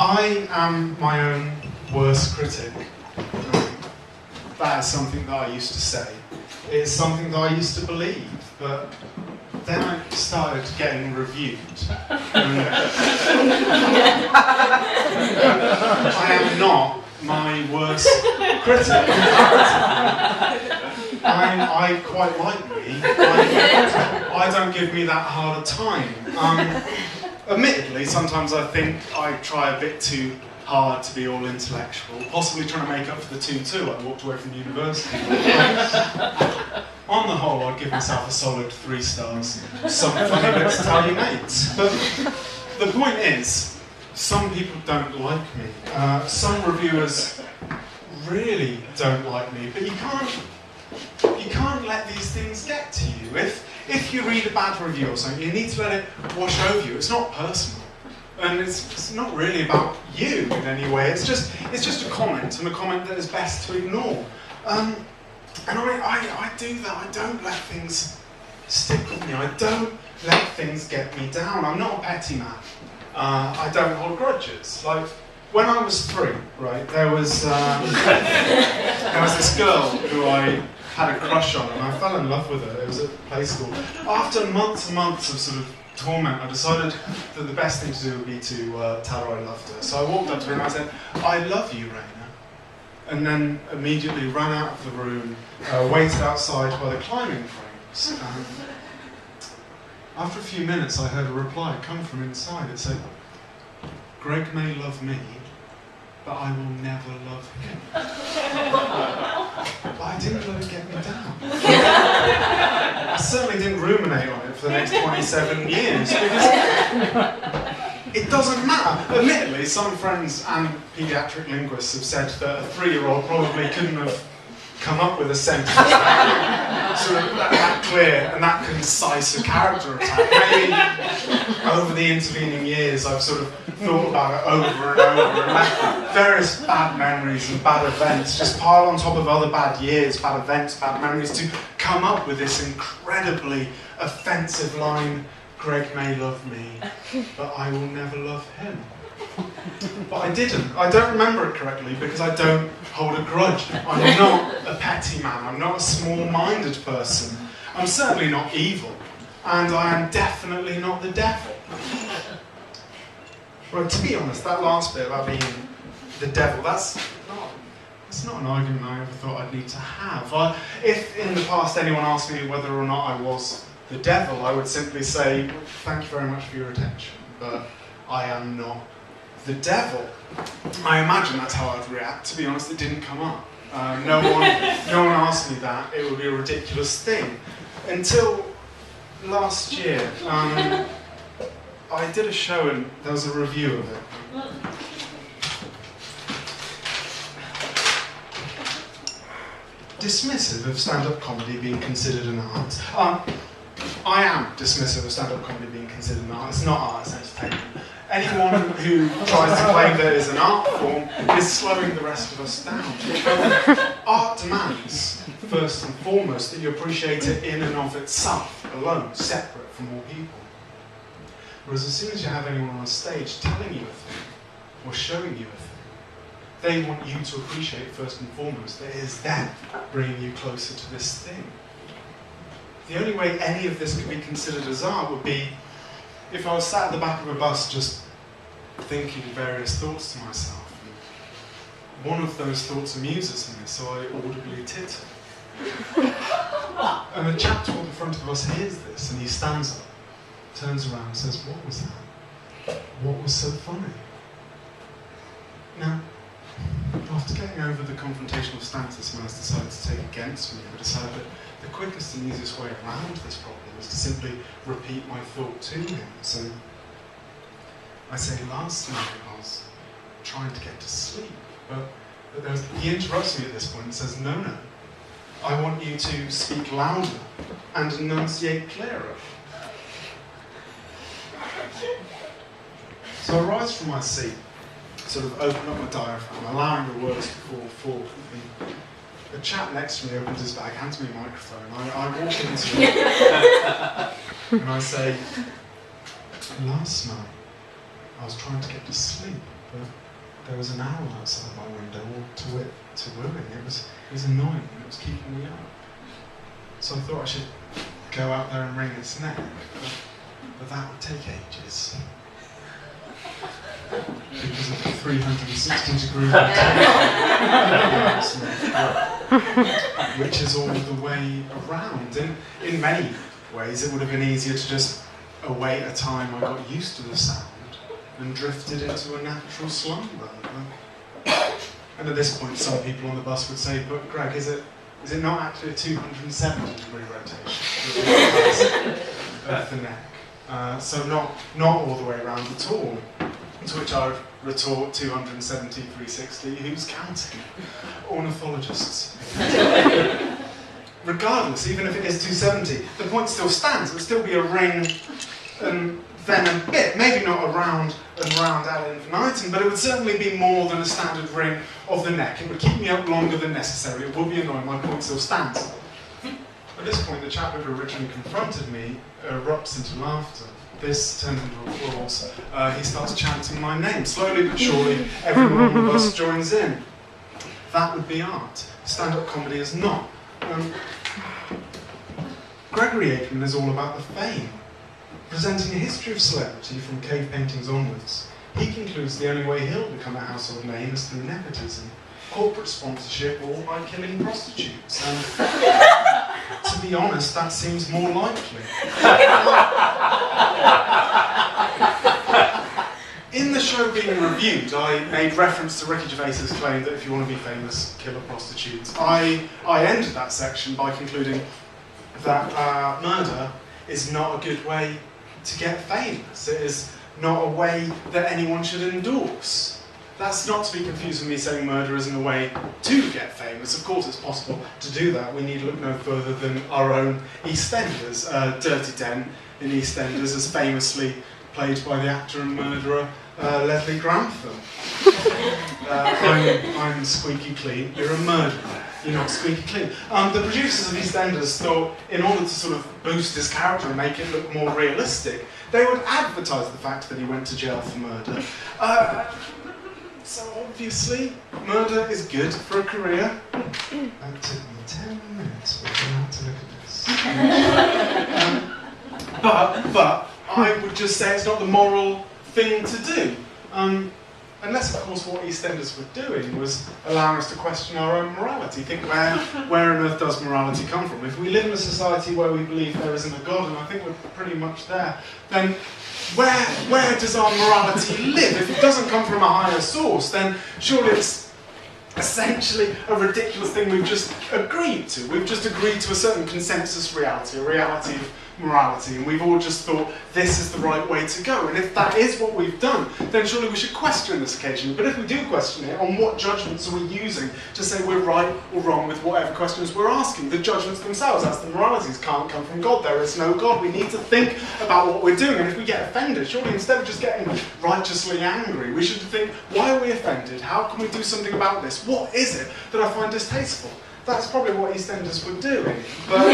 I am my own worst critic. That is something that I used to say. It's something that I used to believe, but then I started getting reviewed. I am not my worst critic. I quite like me. I don't give me that hard a time. Admittedly, sometimes I think I try a bit too hard to be all intellectual, possibly trying to make up for the 2-2 I walked away from university. On the whole, I'd give myself a solid 3 stars. Some funny bits to tell you, mates. But the point is, some people don't like me. Some reviewers really don't like me, but you can't let these things get to you. If you read a bad review or something, you need to let it wash over you. It's not personal. And it's not really about you in any way. It's just a comment, and a comment that is best to ignore. And I do that. I don't let things stick with me. I don't let things get me down. I'm not a petty man. I don't hold grudges. Like, when I was 3, right, there was this girl who I had a crush on, and I fell in love with her. It was at play school. After months and months of sort of torment, I decided that the best thing to do would be to tell her I loved her. So I walked up to her and I said, "I love you, Raina," and then immediately ran out of the room, waited outside by the climbing frames. After a few minutes, I heard a reply come from inside. It said, "Greg may love me, but I will never love him." But I didn't let it get me down. I certainly didn't ruminate on it for the next 27 years, because it doesn't matter. Admittedly, some friends and paediatric linguists have said that a 3-year-old probably couldn't have come up with a sentence sort of that clear and that concise a character attack. Maybe over the intervening years I've sort of thought about it over and over, and let various bad memories and bad events just pile on top of other bad years, bad events, bad memories, to come up with this incredibly offensive line, "Greg may love me, but I will never love him." But I didn't. I don't remember it correctly because I don't hold a grudge. I'm not a petty man. I'm not a small-minded person. I'm certainly not evil. And I am definitely not the devil. Right, to be honest, that last bit about being the devil, that's not an argument I ever thought I'd need to have. If in the past anyone asked me whether or not I was the devil, I would simply say, "Thank you very much for your attention, but I am not the devil." I imagine that's how I'd react. To be honest, it didn't come up. No one asked me that. It would be a ridiculous thing. Until last year, I did a show and there was a review of it. Dismissive of stand-up comedy being considered an art. I am dismissive of stand-up comedy being considered an art. It's not art, it's entertainment. Anyone who tries to claim that it is an art form is slowing the rest of us down. Art demands, first and foremost, that you appreciate it in and of itself, alone, separate from all people. Whereas as soon as you have anyone on a stage telling you a thing, or showing you a thing, they want you to appreciate first and foremost that it is them bringing you closer to this thing. The only way any of this could be considered as art would be if I was sat at the back of a bus just thinking various thoughts to myself. And one of those thoughts amuses me, so I audibly titter. And the chap toward the front of us hears this, and he stands up, turns around and says, "What was that? What was so funny?" Now, after getting over the confrontational stance this man has decided to take against me, I decided that the quickest and easiest way around this problem is to simply repeat my thought to him. So I say, "Last night I was trying to get to sleep," but he interrupts me at this point and says, "No, I want you to speak louder and enunciate clearer." So I rise from my seat, sort of open up my diaphragm, allowing the words to fall forth. The chap next to me opens his bag, hands me a microphone. I walk into it and I say, "Last night I was trying to get to sleep, but there was an owl outside my window, all to wooing. It was annoying, and it was keeping me up. So I thought I should go out there and wring its neck, but that would take ages. Because of the 360-degree rotation, which is all the way around. In many ways, it would have been easier to just await a time I got used to the sound and drifted into a natural slumber. And at this point, some people on the bus would say, "But Greg, is it not actually a 270-degree rotation of the neck? So not all the way around at all." To which I would retort, 270, 360, who's counting? Ornithologists. Regardless, even if it is 270, the point still stands. It would still be a ring and then a bit, maybe not a round and round ad infinitum, but it would certainly be more than a standard ring of the neck. It would keep me up longer than necessary. It would be annoying. My point still stands. At this point, the chap who originally confronted me erupts into laughter. This turns into applause. He starts chanting my name. Slowly but surely, everyone on the bus joins in. That would be art. Stand-up comedy is not. Gregory Aikman is all about the fame. Presenting a history of celebrity from cave paintings onwards, he concludes the only way he'll become a household name is through nepotism, corporate sponsorship, or by killing prostitutes. And to be honest, that seems more likely. In the show being reviewed, I made reference to Ricky Gervais's claim that if you want to be famous, kill a prostitute. I ended that section by concluding that murder is not a good way to get famous. It is not a way that anyone should endorse. That's not to be confused with me saying murder isn't a way to get famous. Of course it's possible to do that. We need look no further than our own EastEnders. Dirty Den in EastEnders is famously played by the actor and murderer Leslie Grantham. I'm squeaky clean, you're a murderer. You're not squeaky clean. The producers of EastEnders thought, in order to sort of boost his character and make it look more realistic, they would advertise the fact that he went to jail for murder. So obviously, murder is good for a career. That took me 10 minutes to look at this. But I would just say it's not the moral thing to do. Unless, of course, what EastEnders were doing was allowing us to question our own morality. Think where on earth does morality come from? If we live in a society where we believe there isn't a God, and I think we're pretty much there, then where does our morality live? If it doesn't come from a higher source, then surely it's essentially a ridiculous thing we've just agreed to. We've just agreed to a certain consensus reality, a reality of morality, and we've all just thought this is the right way to go. And if that is what we've done, then surely we should question this occasionally. But if we do question it, on what judgments are we using to say we're right or wrong with whatever questions we're asking? The judgments themselves, that's the moralities, can't come from God. There is no God. We need to think about what we're doing. And if we get offended, surely instead of just getting righteously angry, we should think, why are we offended? How can we do something about this? What is it that I find distasteful? That's probably what EastEnders were doing. But